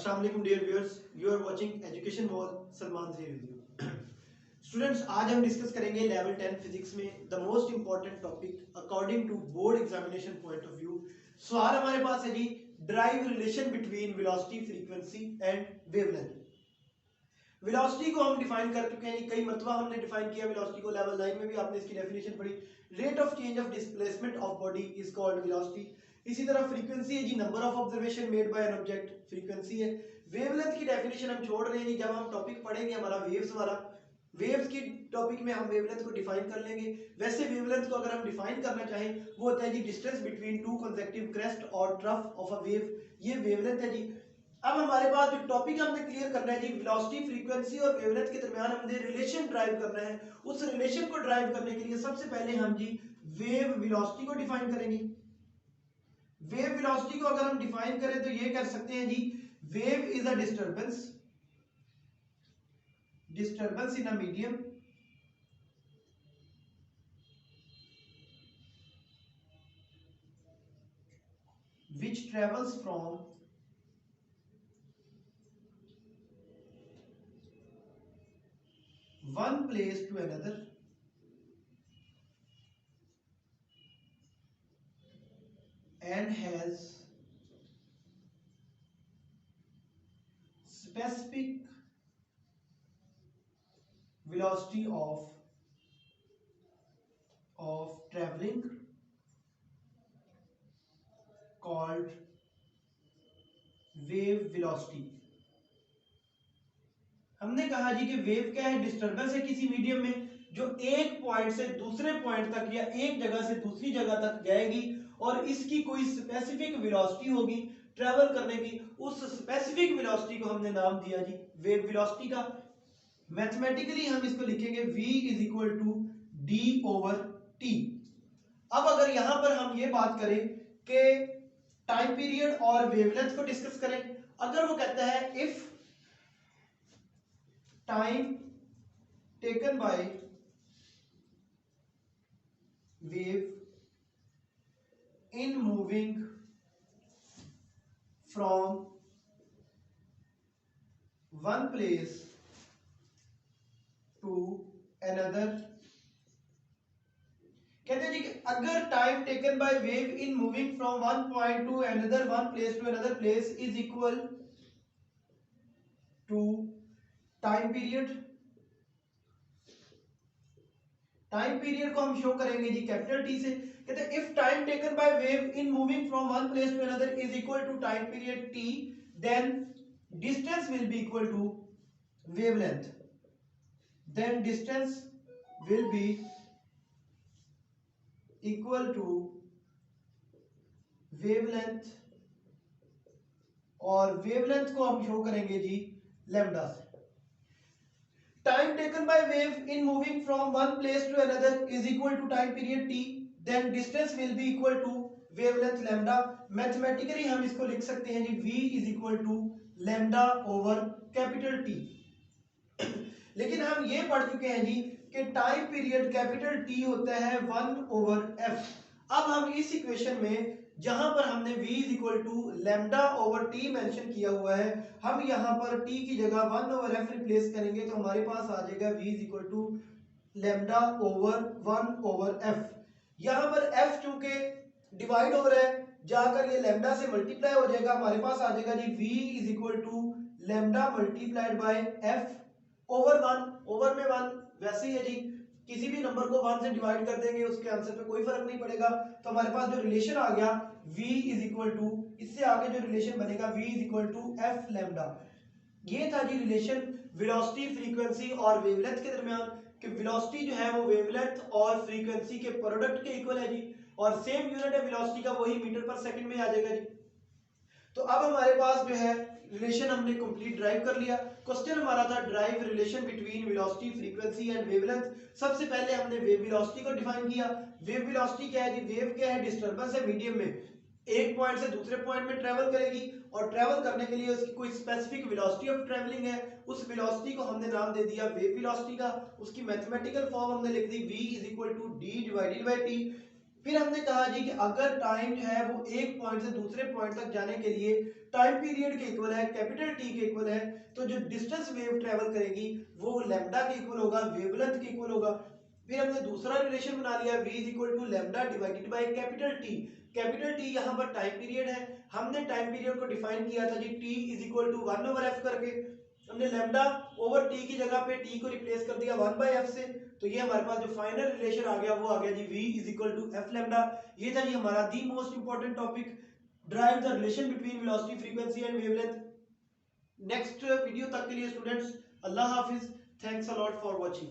अस्सलाम वालेकुम dear viewers, you are watching Education Wall, Salman से रिव्यू। स्टूडेंट्स, आज हम डिस्कस करेंगे लेवल 10 फिजिक्स में the most important topic according to board examination point of view. सवाल हमारे पास है जी, derive relation between velocity, frequency and wavelength. Velocity को हम डिफाइन कर चुके हैं, कई मरतबा हमने डिफाइन किया वेलोसिटी को, लेवल 9 में भी आपने इसकी डेफिनेशन पढ़ी। Rate of change of displacement of body is called velocity. इसी तरह फ्रीक्वेंसी है जी, number of observation made by an object, frequency है। वेवलेंथ की डेफिनेशन हम छोड़ रहे हैं जी, जब हम टॉपिक पढ़ेंगे हमारा वेव्स वाला, वेव्स की टॉपिक में हम वेवलेंथ को डिफाइन कर लेंगे। वैसे वेवलेंथ को अगर हम डिफाइन करना चाहें, वो होता है जी distance between two consecutive crest और ट्रफ ऑफ अ वेव, ये वेवलेंथ है जी। अब हमारे पास जो टॉपिक हमने क्लियर करना है जी, वेलोसिटी, फ्रीक्वेंसी और वेवलेंथ के दरमियान हमने रिलेशन ड्राइव करना है। उस रिलेशन को ड्राइव करने के लिए सबसे पहले हम जी वेव वेलोसिटी को डिफाइन करेंगे। वेव वेलोसिटी को अगर हम डिफाइन करें तो ये कर सकते हैं जी, wave is a disturbance in a medium which travels from one place to another and has specific velocity of traveling called wave velocity। हमने कहा जी कि वेव क्या है, डिस्टर्बेंस है किसी मीडियम में जो एक पॉइंट से दूसरे पॉइंट तक या एक जगह से दूसरी जगह तक जाएगी और इसकी कोई स्पेसिफिक वेलोसिटी होगी ट्रेवल करने की। उस स्पेसिफिक वेलोसिटी को हमने नाम दिया जी वेव वेलोसिटी का। मैथमेटिकली हम इसको लिखेंगे v is equal to D over T. अब अगर यहां पर हम ये बात करें कि टाइम पीरियड और वेवलेंथ को डिस्कस करें, अगर वो कहता है if time taken by wave in moving from one place to another, कहते हैं जी कि अगर time taken by wave in moving from one point to another, one place to another place is equal to time period. Time period को हम show करेंगे G capital T से। कहते हैं if time taken by wave in moving from one place to another is equal to time period T, then distance will be equal to wavelength. Then distance will be equal to wavelength, और wavelength को हम show करेंगे जी lambda से। Time taken by wave in moving from one place to another is equal to time period T, then distance will be equal to wavelength lambda. Mathematically हम इसको लिख सकते हैं जी v is equal to lambda over capital T. लेकिन हम ये पढ़ चुके हैं जी कि टाइम पीरियड कैपिटल टी होता है 1 ओवर f। अब हम इस इक्वेशन में जहां पर हमने v is equal to lambda over T mention किया हुआ है, हम यहां पर t की जगह 1 ओवर f रिप्लेस करेंगे तो हमारे पास आ जाएगा v is equal to lambda over 1 over f। यहां पर f चूंकि डिवाइड हो रहा है, जाकर ये लैम्डा से मल्टीप्लाई हो जाएगा, हमारे पास आ जाएगा जी v is equal to lambda multiplied by f over 1। Over में 1 वैसे ही है जी, किसी भी नंबर को 1 से डिवाइड कर देंगे उसके आंसर पे कोई फर्क नहीं पड़ेगा। तो हमारे पास जो रिलेशन आ गया v इज इक्वल टू, इससे आगे जो रिलेशन बनेगा v is equal to f lambda. ये था जी रिलेशन वेलोसिटी, फ्रीक्वेंसी और वेवलेंथ के दरमियान, कि वेलोसिटी जो है वो वेवलेंथ और फ्रीक्वेंसी के प्रोडक्ट के इक्वल है जी, और सेम यूनिट है वेलोसिटी का वही मीटर पर सेकंड में आ जाएगा जी। तो अब हमारे पास जो है रिलेशन हमने कंप्लीट ड्राइव कर लिया। क्वेश्चन हमारा था drive relation between velocity, frequency and wavelength. सबसे पहले हमने वेव वेलोसिटी को डिफाइन किया। वेव वेलोसिटी क्या है जी, वेव क्या है, डिस्टर्बेंस है मीडियम में, एक पॉइंट से दूसरे पॉइंट में ट्रेवल करेगी और ट्रेवल करने के लिए उसकी कोई स्पेसिफिक वेलोसिटी ऑफ ट्रेवलिंग है। उस वेलोसिटी को हमने नाम दे दिया वेव वेलोसिटी का। उसकी मैथमेटिकल फॉर्म हमने लिख दी v is equal to D divided by T. फिर हमने कहा जी कि अगर टाइम जो है वो एक पॉइंट से दूसरे पॉइंट तक जाने के लिए टाइम पीरियड के इक्वल है, कैपिटल टी के इक्वल है, तो जो डिस्टेंस वेव ट्रेवल करेगी वो लैम्डा के इक्वल होगा, वेवलेंथ के इक्वल होगा। फिर हमने दूसरा रिलेशन बना लिया v is equal to lambda divided by capital T. Capital T यहाँ पर टाइम पीरियड है, हमने टाइम पीरियड को डिफाइन किया था जी t is equal to 1/f करके। हमने लैम्डा ओवर टी की जगह पे टी को रिप्लेस कर दिया 1/f से, तो ये हमारे पास जो फाइनल रिलेशन आ गया वो आ गया जी v is equal to f lambda. ये था जी हमारा the most important topic, drive the relation between velocity, frequency and wavelength. Next video तक के लिए स्टूडेंट्स अल्लाह हाफिज, thanks a lot for watching.